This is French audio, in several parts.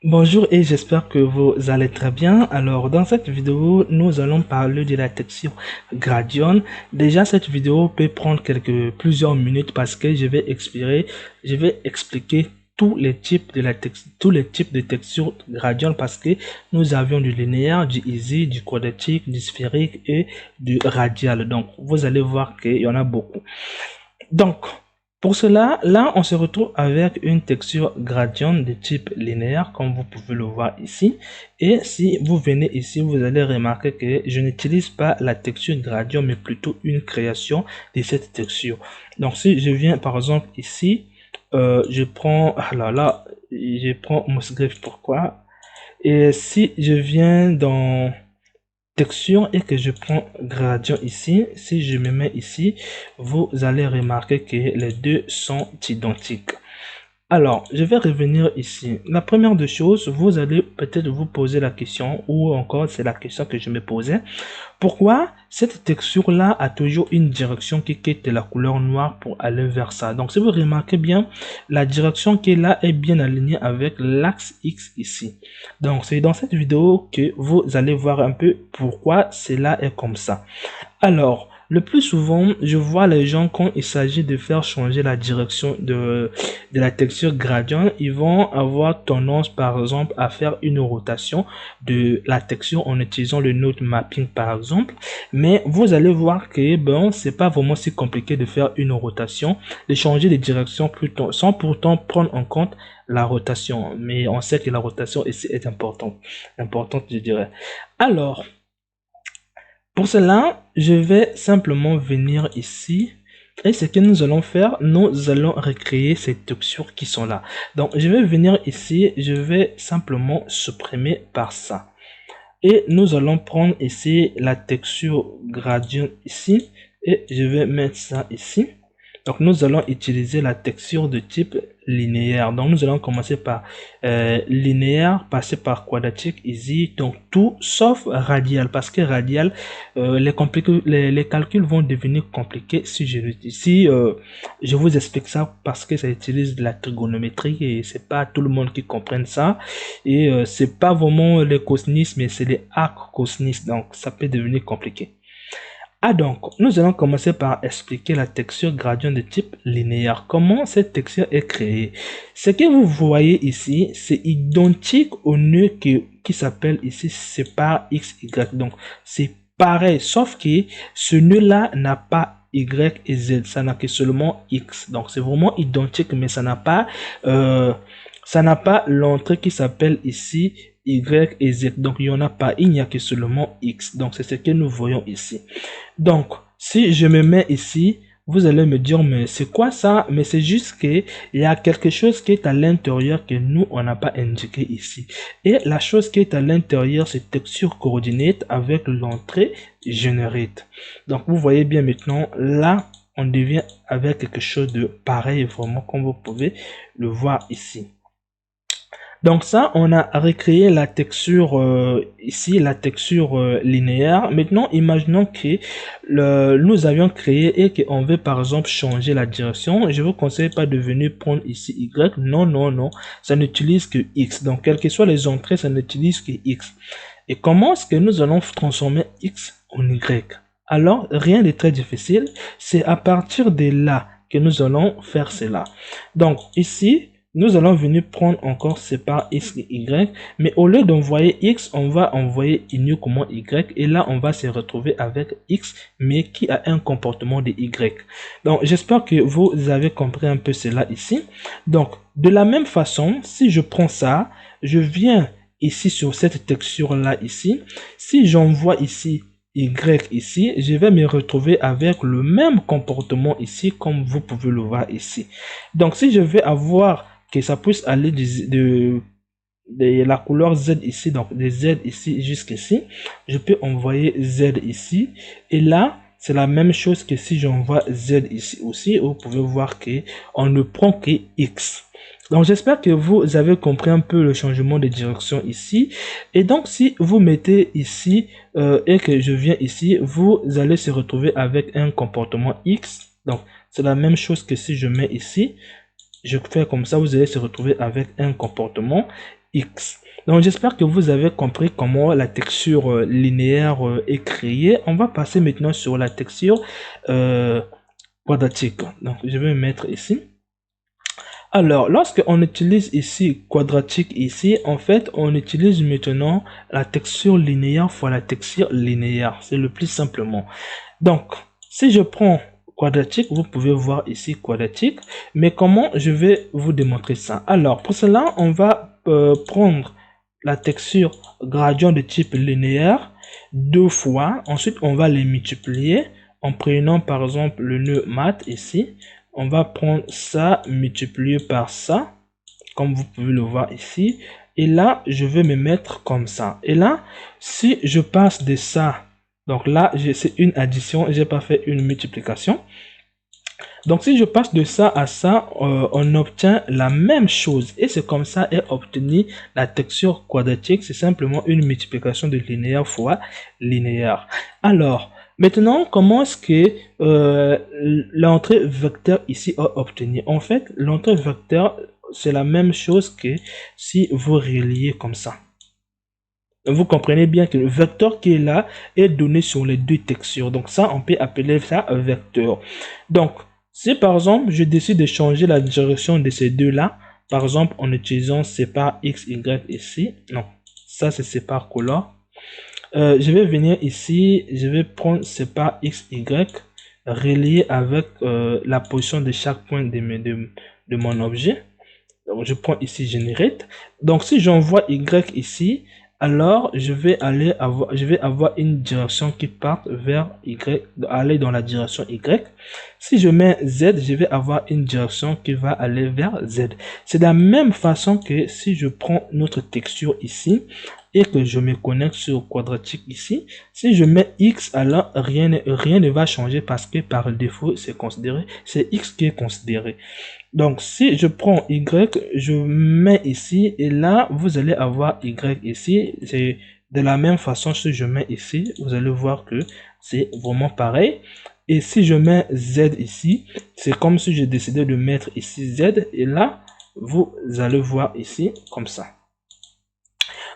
Bonjour et j'espère que vous allez très bien. Alors, dans cette vidéo, nous allons parler de la texture Gradient. Déjà, cette vidéo peut prendre plusieurs minutes parce que je vais expliquer tous les types de textures Gradient parce que nous avions du linéaire, du easy, du quadratique, du sphérique et du radial. Donc, vous allez voir qu'il y en a beaucoup. Donc, pour cela, là, on se retrouve avec une texture gradient de type linéaire, comme vous pouvez le voir ici. Et si vous venez ici, vous allez remarquer que je n'utilise pas la texture gradient, mais plutôt une création de cette texture. Donc, si je viens, par exemple, ici, je prends, je prends Mossgriff, pourquoi? Et si je viens dans texture et que je prends gradient ici, si je me mets ici, vous allez remarquer que les deux sont identiques. Alors, je vais revenir ici. La première des choses, vous allez peut-être vous poser la question, ou encore c'est la question que je me posais. Pourquoi cette texture-là a toujours une direction qui quitte la couleur noire pour aller vers ça? Donc, si vous remarquez bien, la direction qui est là est bien alignée avec l'axe X ici. Donc, c'est dans cette vidéo que vous allez voir un peu pourquoi cela est comme ça. Alors, le plus souvent, je vois les gens quand il s'agit de faire changer la direction de la texture gradient, ils vont avoir tendance par exemple à faire une rotation de la texture en utilisant le node mapping par exemple. Mais vous allez voir que bon, c'est pas vraiment si compliqué de faire une rotation, de changer de direction plutôt, sans pourtant prendre en compte la rotation. Mais on sait que la rotation ici est importante je dirais. Alors, pour cela, je vais simplement venir ici et ce que nous allons faire, nous allons recréer ces textures qui sont là. Donc, je vais venir ici, je vais simplement supprimer par ça. Et nous allons prendre ici la texture gradient ici et je vais mettre ça ici. Donc, nous allons utiliser la texture de type linéaire. Donc, nous allons commencer par linéaire, passer par quadratique, easy. Donc, tout sauf radial. Parce que radial, les calculs vont devenir compliqués si je vous explique ça parce que ça utilise de la trigonométrie et c'est pas tout le monde qui comprenne ça. Et c'est pas vraiment les cosinus, mais c'est les arcs cosinus. Donc, ça peut devenir compliqué. Ah donc, nous allons commencer par expliquer la texture gradient de type linéaire. Comment cette texture est créée? Ce que vous voyez ici, c'est identique au nœud qui s'appelle ici sépare x, y. Donc, c'est pareil, sauf que ce nœud-là n'a pas y et z, ça n'a que seulement x. Donc, c'est vraiment identique, mais ça n'a pas l'entrée qui s'appelle ici y et z. Donc, il n'y en a pas, il n'y a que seulement x. Donc, c'est ce que nous voyons ici. Donc, si je me mets ici, vous allez me dire, mais c'est quoi ça? Mais c'est juste qu'il y a quelque chose qui est à l'intérieur que nous, on n'a pas indiqué ici. Et la chose qui est à l'intérieur, c'est texture coordinate avec l'entrée generate. Donc, vous voyez bien maintenant, là, on devient avec quelque chose de pareil, vraiment, comme vous pouvez le voir ici. Donc ça, on a recréé la texture ici, la texture linéaire. Maintenant, imaginons que nous avions créé et qu'on veut par exemple changer la direction. Je vous conseille pas de venir prendre ici Y. Non, non, non. Ça n'utilise que X. Donc, quelles que soient les entrées, ça n'utilise que X. Et comment est-ce que nous allons transformer X en Y? Alors, rien de très difficile. C'est à partir de là que nous allons faire cela. Donc, ici, nous allons venir prendre encore sépare x et y, mais au lieu d'envoyer x, on va envoyer uniquement y, et là on va se retrouver avec x, mais qui a un comportement de y. Donc j'espère que vous avez compris un peu cela ici. Donc de la même façon, si je prends ça, je viens ici sur cette texture là ici, si j'envoie ici y ici, je vais me retrouver avec le même comportement ici, comme vous pouvez le voir ici. Donc si je vais avoir que ça puisse aller de la couleur Z ici, donc de Z ici jusqu'ici, je peux envoyer Z ici, et là, c'est la même chose que si j'envoie Z ici aussi, vous pouvez voir que on ne prend que X. Donc j'espère que vous avez compris un peu le changement de direction ici. Et donc si vous mettez ici et que je viens ici, vous allez se retrouver avec un comportement X. Donc c'est la même chose que si je mets ici. Je fais comme ça, vous allez se retrouver avec un comportement. X. Donc j'espère que vous avez compris comment la texture linéaire est créée. On va passer maintenant sur la texture quadratique. Donc je vais mettre ici. Alors, lorsque on utilise ici quadratique ici, en fait, on utilise maintenant la texture linéaire fois la texture linéaire. C'est le plus simplement. Donc, si je prends quadratique, vous pouvez voir ici quadratique. Mais comment je vais vous démontrer ça? Alors, pour cela, on va prendre la texture gradient de type linéaire deux fois. Ensuite, on va les multiplier en prenant par exemple le nœud mat ici. On va prendre ça multiplié par ça, comme vous pouvez le voir ici. Et là, je vais me mettre comme ça. Et là, si je passe de ça, donc là, c'est une addition, j'ai pas fait une multiplication. Donc, si je passe de ça à ça, on obtient la même chose. Et c'est comme ça est obtenu la texture quadratique. C'est simplement une multiplication de linéaire fois linéaire. Alors, maintenant, comment est-ce que l'entrée vecteur ici est obtenue? En fait, l'entrée vecteur, c'est la même chose que si vous reliez comme ça. Vous comprenez bien que le vecteur qui est là est donné sur les deux textures. Donc ça, on peut appeler ça un vecteur. Donc, si par exemple, je décide de changer la direction de ces deux-là, par exemple, en utilisant sépare X, Y ici. Non, ça c'est sépare color. Je vais venir ici, je vais prendre sépare X, Y, relié avec la position de chaque point de mon objet. Donc, je prends ici Generate. Donc, si j'envoie Y ici, alors je vais avoir une direction qui part vers Y, aller dans la direction Y. Si je mets Z, je vais avoir une direction qui va aller vers Z. C'est de la même façon que si je prends notre texture ici et que je me connecte sur quadratique ici, si je mets X, alors rien ne va changer parce que par défaut, c'est X qui est considéré. Donc, si je prends Y, je mets ici, et là, vous allez avoir Y ici. C'est de la même façon, si je mets ici, vous allez voir que c'est vraiment pareil. Et si je mets Z ici, c'est comme si j'ai décidé de mettre ici Z, et là, vous allez voir ici, comme ça.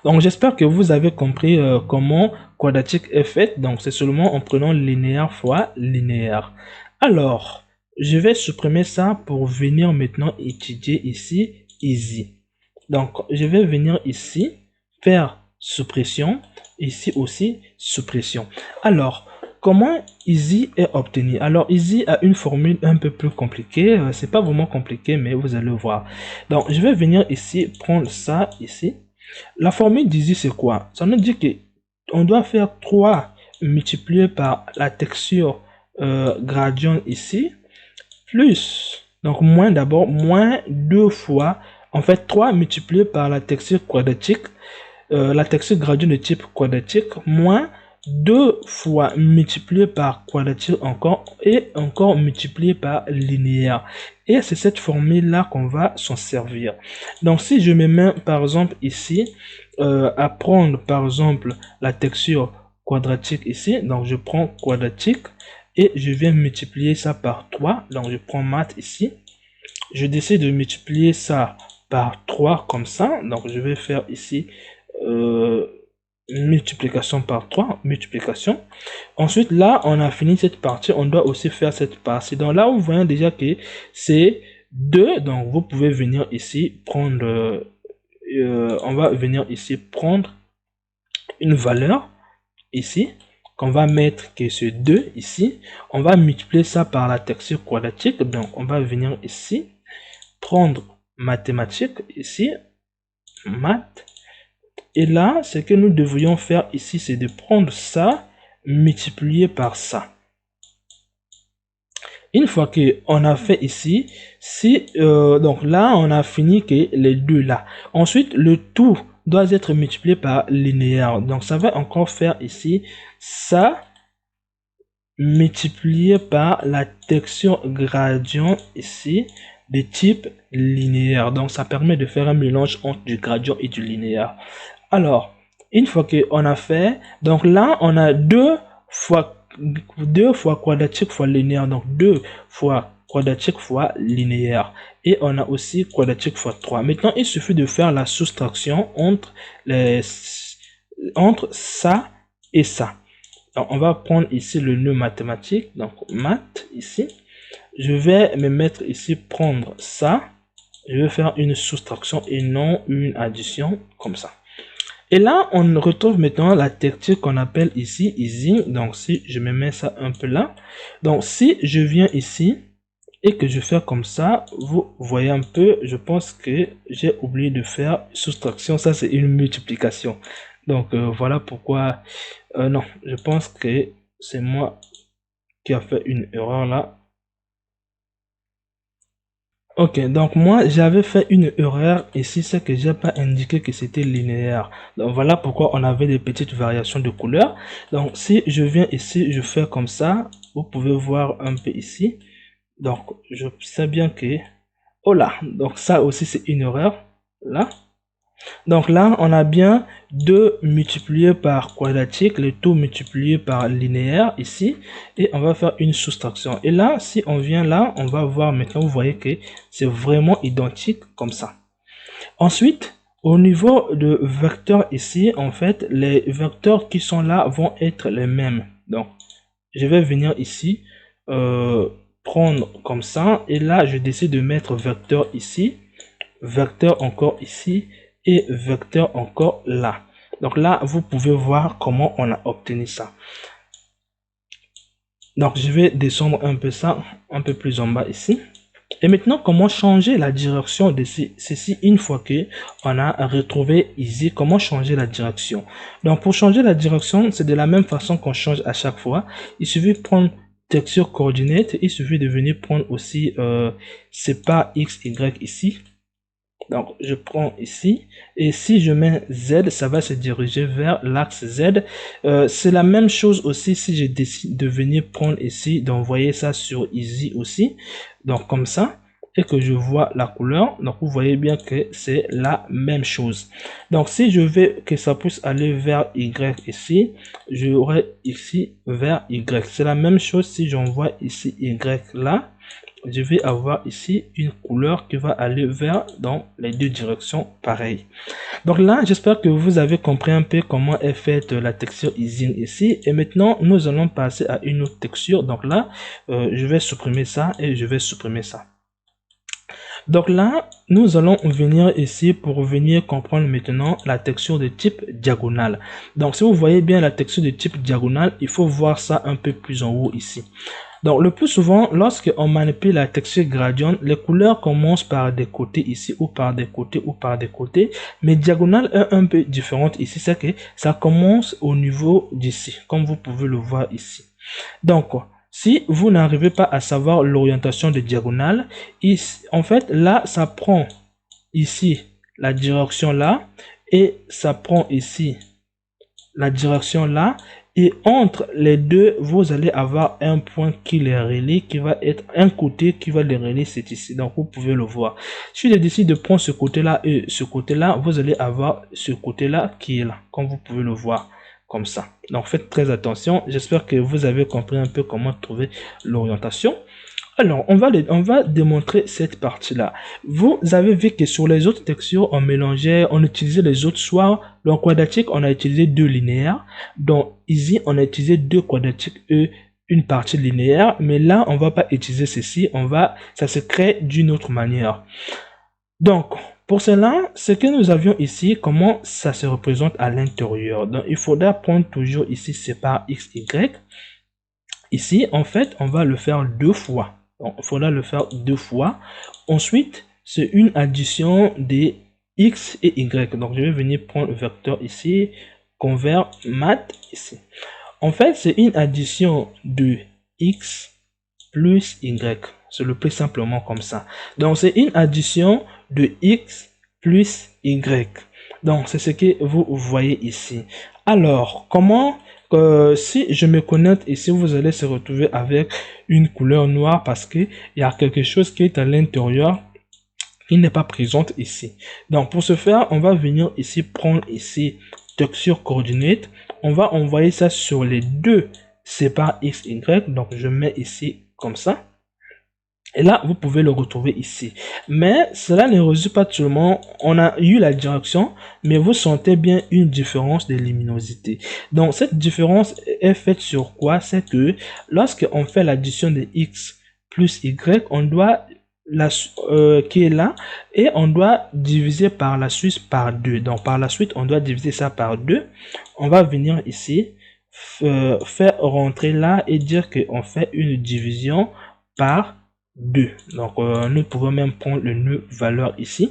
Donc, j'espère que vous avez compris comment quadratique est fait. Donc, c'est seulement en prenant linéaire fois linéaire. Alors, je vais supprimer ça pour venir maintenant étudier ici easy. Donc, je vais venir ici faire suppression, ici aussi suppression. Alors, comment easy est obtenu? Alors, easy a une formule un peu plus compliquée. C'est pas vraiment compliqué, mais vous allez voir. Donc, je vais venir ici prendre ça ici. La formule d'easy c'est quoi? Ça nous dit que on doit faire 3 multiplié par la texture gradient ici plus, donc moins d'abord, moins 2 fois, en fait 3 multiplié par la texture quadratique, la texture gradient de type quadratique, moins 2 fois multiplié par quadratique encore, et encore multiplié par linéaire. Et c'est cette formule-là qu'on va s'en servir. Donc si je me mets par exemple ici, à prendre par exemple la texture quadratique ici, donc je prends quadratique, et je viens multiplier ça par 3. Donc, je prends math ici. Je décide de multiplier ça par 3 comme ça. Donc, je vais faire ici multiplication par 3. Multiplication. Ensuite, là, on a fini cette partie. On doit aussi faire cette partie. Donc, là, vous voyez déjà que c'est 2. Donc, vous pouvez venir ici prendre... on va venir ici prendre une valeur ici. Qu'on va mettre que ce 2 ici, on va multiplier ça par la texture quadratique. Donc, on va venir ici, prendre mathématiques ici, math. Et là, ce que nous devrions faire ici, c'est de prendre ça, multiplier par ça. Une fois que on a fait ici, si donc là, on a fini que les deux là. Ensuite, le tout doit être multiplié par linéaire. Donc, ça va encore faire ici ça multiplié par la texture gradient ici de type linéaire. Donc, ça permet de faire un mélange entre du gradient et du linéaire. Alors, une fois qu'on a fait, donc là, on a 2 fois quadratique fois linéaire. Donc, 2 fois quadratique fois linéaire. Et on a aussi quadratique fois 3. Maintenant, il suffit de faire la soustraction entre ça et ça. Donc, on va prendre ici le nœud mathématique. Donc, math ici. Je vais me mettre ici, prendre ça. Je vais faire une soustraction et non une addition comme ça. Et là, on retrouve maintenant la texture qu'on appelle ici easing. Donc, si je me mets ça un peu là. Donc, si je viens ici et que je fais comme ça, vous voyez un peu, je pense que j'ai oublié de faire soustraction. Ça, c'est une multiplication. Donc, voilà pourquoi... non, je pense que c'est moi qui a fait une erreur là. Ok, donc moi j'avais fait une erreur ici, c'est que j'ai pas indiqué que c'était linéaire. Donc voilà pourquoi on avait des petites variations de couleurs. Donc si je viens ici, je fais comme ça, vous pouvez voir un peu ici. Donc je sais bien que... Oh là, donc ça aussi c'est une erreur. Là. Donc là, on a bien 2 multiplié par quadratique, le tout multiplié par linéaire ici, et on va faire une soustraction. Et là, si on vient là, on va voir maintenant, vous voyez que c'est vraiment identique comme ça. Ensuite, au niveau de vecteurs ici, en fait, les vecteurs qui sont là vont être les mêmes. Donc, je vais venir ici, prendre comme ça, et là, je décide de mettre vecteur ici, vecteur encore ici, et vecteur encore là. Donc là, vous pouvez voir comment on a obtenu ça. Donc je vais descendre un peu ça, un peu plus en bas ici. Et maintenant, comment changer la direction de ceci une fois que on a retrouvé ici, comment changer la direction. Donc pour changer la direction, c'est de la même façon qu'on change à chaque fois. Il suffit de prendre texture coordinate, il suffit de venir prendre aussi c'est pas x, y ici. Donc, je prends ici, et si je mets Z, ça va se diriger vers l'axe Z. C'est la même chose aussi si je décide de venir prendre ici, d'envoyer ça sur Easy aussi. Donc, comme ça, et que je vois la couleur. Donc, vous voyez bien que c'est la même chose. Donc, si je veux que ça puisse aller vers Y ici, j'aurai ici vers Y. C'est la même chose si j'envoie ici Y là. Je vais avoir ici une couleur qui va aller vers dans les deux directions pareilles. Donc là, j'espère que vous avez compris un peu comment est faite la texture easing ici. Et maintenant, nous allons passer à une autre texture. Donc là, je vais supprimer ça et je vais supprimer ça. Donc là, nous allons venir ici pour venir comprendre maintenant la texture de type diagonale. Donc si vous voyez bien la texture de type diagonale, il faut voir ça un peu plus en haut ici. Donc le plus souvent, lorsque on manipule la texture gradient, les couleurs commencent par des côtés ici, ou par des côtés, ou par des côtés. Mais diagonale est un peu différente ici, c'est que ça commence au niveau d'ici, comme vous pouvez le voir ici. Donc, si vous n'arrivez pas à savoir l'orientation de diagonale, ici, en fait, là, ça prend ici la direction là, et ça prend ici la direction là. Et entre les deux, vous allez avoir un point qui les relie, qui va être un côté qui va les relier, c'est ici. Donc, vous pouvez le voir. Si je décide de prendre ce côté-là et ce côté-là, vous allez avoir ce côté-là qui est là, comme vous pouvez le voir, comme ça. Donc, faites très attention. J'espère que vous avez compris un peu comment trouver l'orientation. Alors, on va démontrer cette partie-là. Vous avez vu que sur les autres textures, on mélangeait, on utilisait les autres, soit dans quadratique, on a utilisé 2 linéaires. Dans Easy, on a utilisé 2 quadratiques et une partie linéaire. Mais là, on va pas utiliser ceci, ça se crée d'une autre manière. Donc, pour cela, ce que nous avions ici, comment ça se représente à l'intérieur. Donc, il faudra prendre toujours ici, c'est par X, Y. Ici, en fait, on va le faire 2 fois. Donc, il faudra le faire 2 fois. Ensuite, c'est une addition des X et Y. Donc, je vais venir prendre le vecteur ici, convert math ici. En fait, c'est une addition de X plus Y. C'est le plus simplement comme ça. Donc, c'est une addition de X plus Y. Donc, c'est ce que vous voyez ici. Alors, comment... si je me connecte ici, vous allez se retrouver avec une couleur noire parce que il y a quelque chose qui est à l'intérieur qui n'est pas présente ici. Donc pour ce faire, on va venir ici prendre ici texture coordinate. On va envoyer ça sur les deux sépare x y. Donc je mets ici comme ça. Et là, vous pouvez le retrouver ici. Mais cela ne résout pas tout le monde. On a eu la direction, mais vous sentez bien une différence de luminosité. Donc, cette différence est faite sur quoi? C'est que lorsqu'on fait l'addition de x plus y, on doit qui est là, et on doit diviser par la suite par 2. Donc, par la suite, on doit diviser ça par 2. On va venir ici, faire rentrer là et dire qu'on fait une division par 2. Donc, nous pouvons même prendre le nœud valeur ici.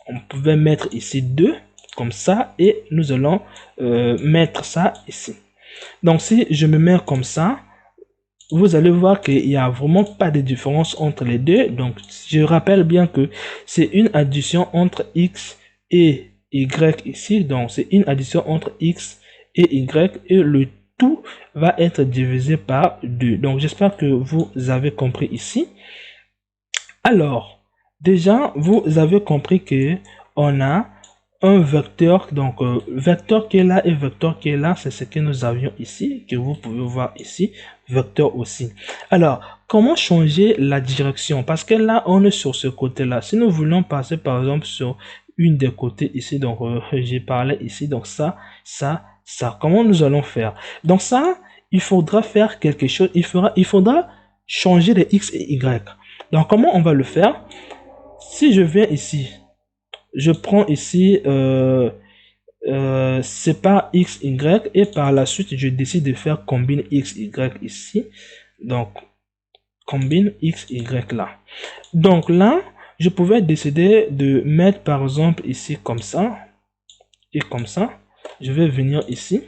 On pouvait mettre ici 2 comme ça et nous allons mettre ça ici. Donc, si je me mets comme ça, vous allez voir qu'il n'y a vraiment pas de différence entre les deux. Donc, je rappelle bien que c'est une addition entre x et y ici. Donc, c'est une addition entre x et y et le tout va être divisé par 2. Donc, j'espère que vous avez compris ici. Alors, déjà, vous avez compris que on a un vecteur, donc vecteur qui est là et vecteur qui est là, c'est ce que nous avions ici, que vous pouvez voir ici, vecteur aussi. Alors, comment changer la direction? Parce que là, on est sur ce côté-là. Si nous voulons passer, par exemple, sur une des côtés ici, donc j'ai parlé ici, donc ça, comment nous allons faire? Donc ça, il faudra faire quelque chose, il faudra changer les x et y. Donc, comment on va le faire? Si je viens ici, je prends ici sépare x, y et par la suite, je décide de faire combine x, y ici. Donc, combine x, y là. Donc là, je pouvais décider de mettre par exemple ici comme ça et comme ça. Je vais venir ici.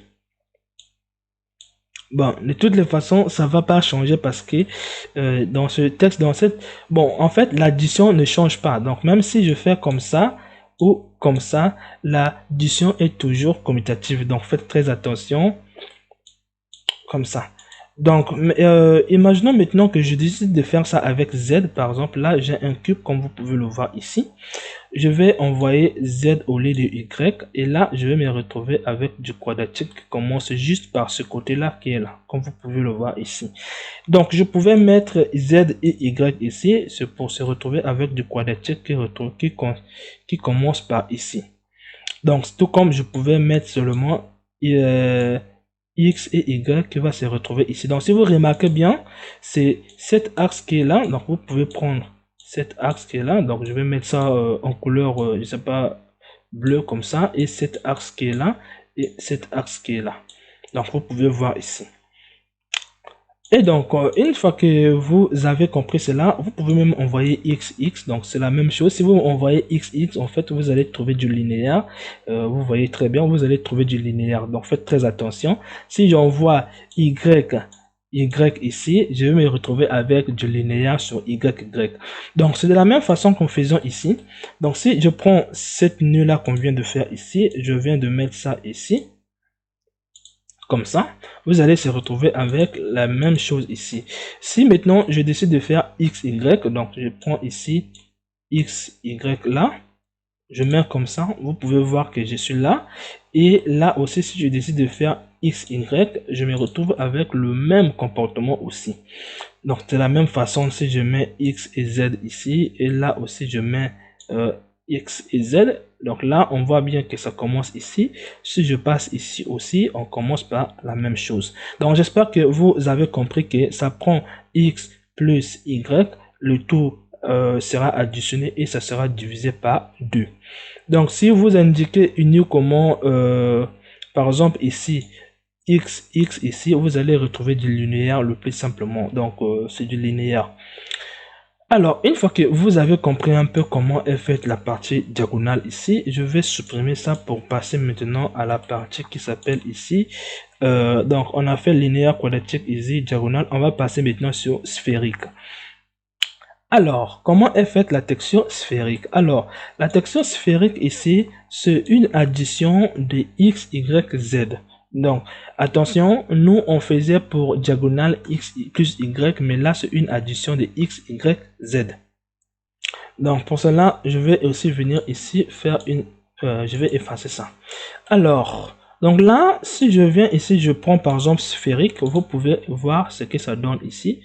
Bon, de toutes les façons, ça va pas changer parce que dans ce texte, bon, en fait, l'addition ne change pas. Donc, même si je fais comme ça ou comme ça, l'addition est toujours commutative. Donc, faites très attention. Comme ça. Donc, imaginons maintenant que je décide de faire ça avec Z. Par exemple, là, j'ai un cube, comme vous pouvez le voir ici. Je vais envoyer Z au lieu de Y. Et là, je vais me retrouver avec du quadratique qui commence juste par ce côté-là qui est là, comme vous pouvez le voir ici. Donc, je pouvais mettre Z et Y ici, c'est pour se retrouver avec du quadratique qui commence par ici. Donc, tout comme je pouvais mettre seulement X et Y qui va se retrouver ici. Donc, si vous remarquez bien, c'est cet axe qui est là. Donc, vous pouvez prendre cet axe qui est là. Donc, je vais mettre ça en couleur, je sais pas, bleu comme ça. Et cet axe qui est là. Et cet axe qui est là. Donc, vous pouvez voir ici. Et donc, une fois que vous avez compris cela, vous pouvez même envoyer XX. Donc, c'est la même chose. Si vous envoyez XX, en fait, vous allez trouver du linéaire. Vous voyez très bien, vous allez trouver du linéaire. Donc, faites très attention. Si j'envoie Y ici, je vais me retrouver avec du linéaire sur YY. Donc, c'est de la même façon qu'on faisait ici. Donc, si je prends cette nœud-là qu'on vient de faire ici, je viens de mettre ça ici. Comme ça, vous allez se retrouver avec la même chose ici. Si maintenant je décide de faire x, y, donc je prends ici x, y là, je mets comme ça, vous pouvez voir que je suis là. Et là aussi, si je décide de faire x, y, je me retrouve avec le même comportement aussi. Donc de la même façon, si je mets x et z ici, et là aussi je mets x et z, donc là on voit bien que ça commence ici. Si je passe ici aussi, on commence par la même chose. Donc j'espère que vous avez compris que ça prend x plus y, le tout sera additionné et ça sera divisé par 2. Donc si vous indiquez uniquement par exemple ici x ici, vous allez retrouver du linéaire le plus simplement. Donc c'est du linéaire. Alors, une fois que vous avez compris un peu comment est faite la partie diagonale ici, je vais supprimer ça pour passer maintenant à la partie qui s'appelle ici. Donc, on a fait linéaire, quadratique, ici, diagonale. On va passer maintenant sur sphérique. Alors, comment est faite la texture sphérique? Alors, la texture sphérique ici, c'est une addition de x, y, z. Donc, attention, nous on faisait pour diagonale x plus y, mais là c'est une addition de x, y, z. Donc, pour cela, je vais aussi venir ici faire une... je vais effacer ça. Alors, donc là, si je viens ici, je prends par exemple sphérique, vous pouvez voir ce que ça donne ici.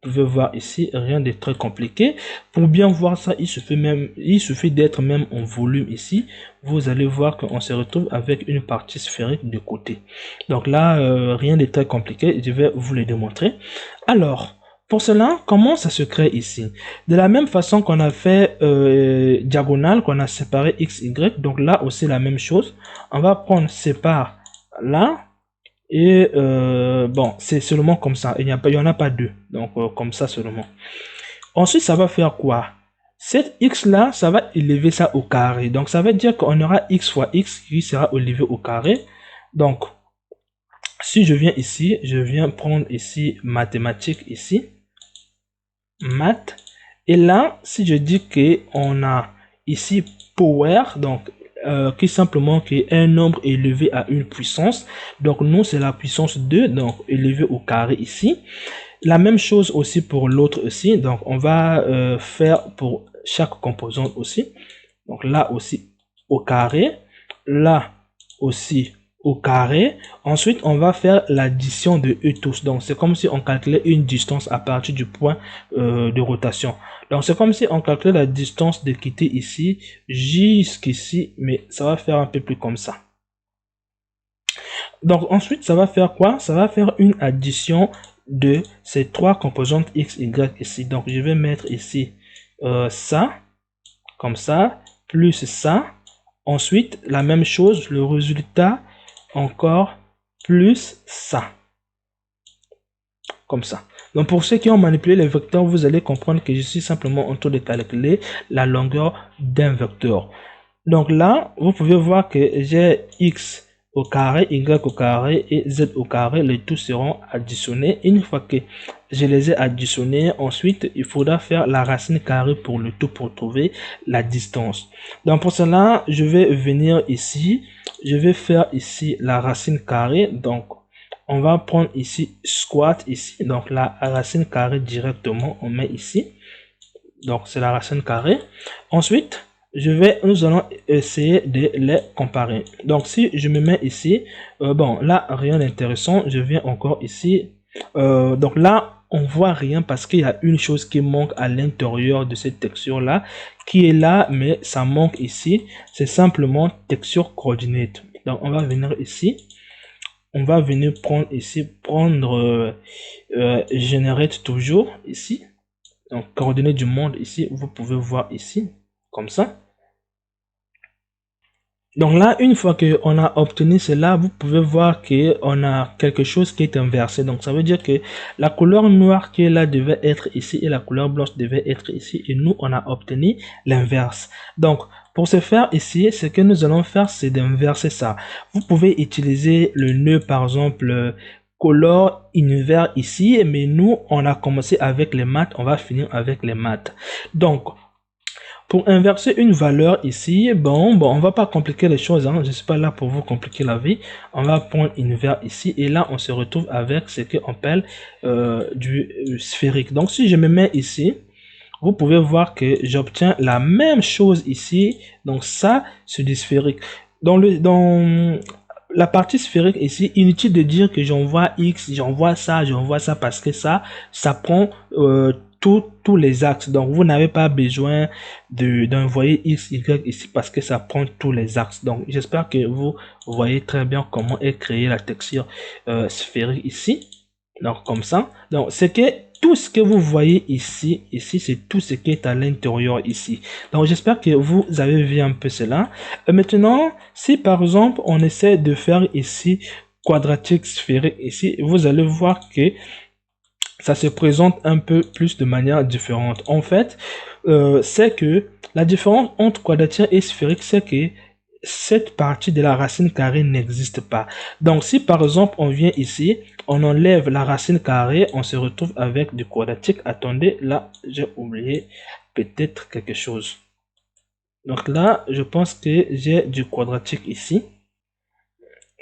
pouvez voir ici, rien de très compliqué. Pour bien voir ça, il suffit d'être même en volume ici. Vous allez voir qu'on se retrouve avec une partie sphérique de côté. Donc là, rien de très compliqué, je vais vous le démontrer. Alors, pour cela, comment ça se crée ici? De la même façon qu'on a fait diagonale, qu'on a séparé x, y, donc là aussi la même chose. On va prendre sépare là. Et bon, c'est seulement comme ça. Il n'y en a pas deux. Donc, comme ça seulement. Ensuite, ça va faire quoi? Cette x là, ça va élever ça au carré. Donc, ça veut dire qu'on aura x fois x qui sera élevé au carré. Donc, si je viens ici, je viens prendre ici mathématiques ici. Math. Et là, si je dis qu'on a ici power, donc qui simplement qui est un nombre élevé à une puissance. Donc nous c'est la puissance 2, donc élevé au carré ici. La même chose aussi pour l'autre aussi. Donc on va faire pour chaque composante aussi. Donc là aussi au carré, là aussi au carré. Ensuite on va faire l'addition de eux tous. Donc c'est comme si on calculait une distance à partir du point de rotation. Donc c'est comme si on calculait la distance de quitter ici jusqu'ici, mais ça va faire un peu plus comme ça. Donc ensuite ça va faire quoi? Ça va faire une addition de ces trois composantes x, y ici. Donc je vais mettre ici ça, comme ça, plus ça. Ensuite la même chose, le résultat encore plus ça, comme ça. Donc pour ceux qui ont manipulé les vecteurs, vous allez comprendre que je suis simplement en train de calculer la longueur d'un vecteur. Donc là, vous pouvez voir que j'ai x au carré, y au carré et z au carré. Les tout seront additionnés. Une fois que je les ai additionnés, ensuite il faudra faire la racine carrée pour le tout pour trouver la distance. Donc pour cela, je vais venir ici. Je vais faire ici la racine carrée. Donc on va prendre ici squat ici. Donc la racine carrée directement, on met ici. Donc c'est la racine carrée. Ensuite, nous allons essayer de les comparer. Donc si je me mets ici, bon là rien d'intéressant. Je viens encore ici. Donc là on voit rien parce qu'il y a une chose qui manque à l'intérieur de cette texture là, qui est là, mais ça manque ici. C'est simplement texture coordinate. Donc on va venir ici. On va venir prendre ici, generate toujours ici. Donc coordonnées du monde ici, vous pouvez voir ici, comme ça. Donc là, une fois qu'on a obtenu cela, vous pouvez voir qu'on a quelque chose qui est inversé. Donc ça veut dire que la couleur noire qui est là devait être ici et la couleur blanche devait être ici. Et nous, on a obtenu l'inverse. Donc pour ce faire ici, ce que nous allons faire, c'est d'inverser ça. Vous pouvez utiliser le nœud, par exemple, color univers ici, mais nous, on a commencé avec les maths, on va finir avec les maths. Donc, pour inverser une valeur ici, bon, on va pas compliquer les choses, hein. Je suis pas là pour vous compliquer la vie. On va prendre univers ici et là, on se retrouve avec ce qu'on appelle du sphérique. Donc, si je me mets ici, vous pouvez voir que j'obtiens la même chose ici. Donc ça, c'est du sphérique. Dans la partie sphérique ici, inutile de dire que j'envoie X, j'envoie ça parce que ça prend tous les axes. Donc vous n'avez pas besoin d'envoyer X, Y ici parce que ça prend tous les axes. Donc j'espère que vous voyez très bien comment est créée la texture sphérique ici. Donc comme ça. Donc c'est que tout ce que vous voyez ici, c'est tout ce qui est à l'intérieur ici. Donc j'espère que vous avez vu un peu cela. Maintenant, si par exemple on essaie de faire ici quadratique sphérique ici, vous allez voir que ça se présente un peu plus de manière différente. En fait, c'est que la différence entre quadratique et sphérique, c'est que cette partie de la racine carrée n'existe pas. Donc si par exemple on vient ici, on enlève la racine carrée, on se retrouve avec du quadratique. Attendez, là j'ai oublié peut-être quelque chose. Donc là je pense que j'ai du quadratique ici.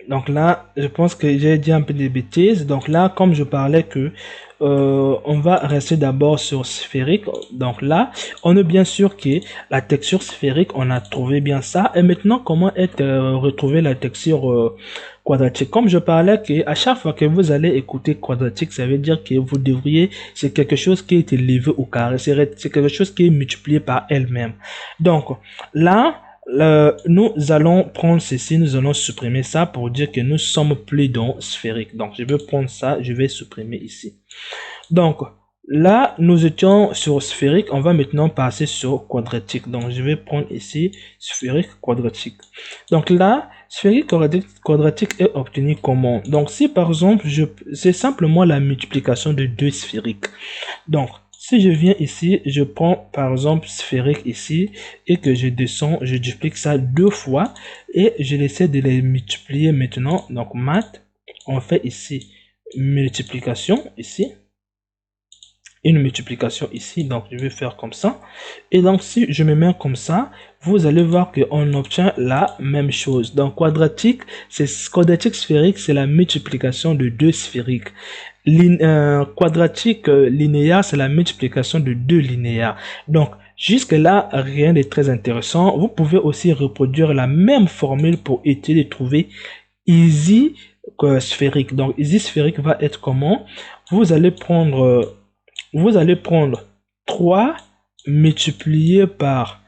Donc là, je pense que j'ai dit un peu de bêtises. Donc là, comme je parlais que on va rester d'abord sur sphérique. Donc là, on est bien sûr que la texture sphérique, on a trouvé bien ça. Et maintenant, comment est retrouver la texture quadratique. Comme je parlais que à chaque fois que vous allez écouter quadratique, ça veut dire que vous devriez, c'est quelque chose qui est élevé au carré, c'est quelque chose qui est multiplié par elle-même. Donc là, nous allons prendre ceci, nous allons supprimer ça pour dire que nous sommes plus dans sphérique. Donc je vais prendre ça, je vais supprimer ici. Donc là, nous étions sur sphérique, on va maintenant passer sur quadratique. Donc je vais prendre ici sphérique quadratique. Donc là, sphérique quadratique est obtenu comment? Donc si par exemple, c'est simplement la multiplication de deux sphériques. Donc si je viens ici, je prends par exemple sphérique ici et que je descends, je duplique ça deux fois et je essaie de les multiplier maintenant. Donc math, on fait ici multiplication ici. Une multiplication ici, donc je vais faire comme ça, et donc si je me mets comme ça, vous allez voir qu'on obtient la même chose. Donc quadratique sphérique, c'est la multiplication de deux sphériques. Quadratique linéaire, c'est la multiplication de deux linéaires. Donc jusque là, rien de très intéressant. Vous pouvez aussi reproduire la même formule pour essayer de trouver easy sphérique. Donc easy sphérique va être comment? Vous allez prendre 3 multiplié par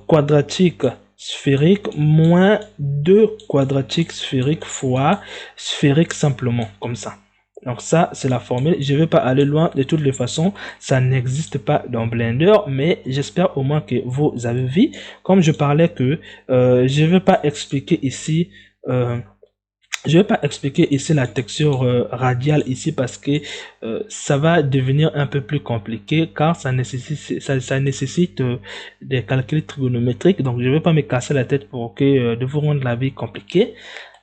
quadratique sphérique moins 2 quadratique sphérique fois sphérique simplement, comme ça. Donc ça, c'est la formule. Je ne vais pas aller loin. De toutes les façons, ça n'existe pas dans Blender, mais j'espère au moins que vous avez vu. Comme je parlais que je ne vais pas expliquer ici... je vais pas expliquer ici la texture radiale ici parce que ça va devenir un peu plus compliqué car ça nécessite des calculs trigonométriques. Donc je vais pas me casser la tête pour que de vous rendre la vie compliquée.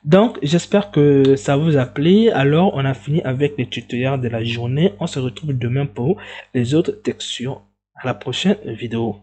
Donc j'espère que ça vous a plu. Alors on a fini avec les tutoriels de la journée. On se retrouve demain pour les autres textures. À la prochaine vidéo.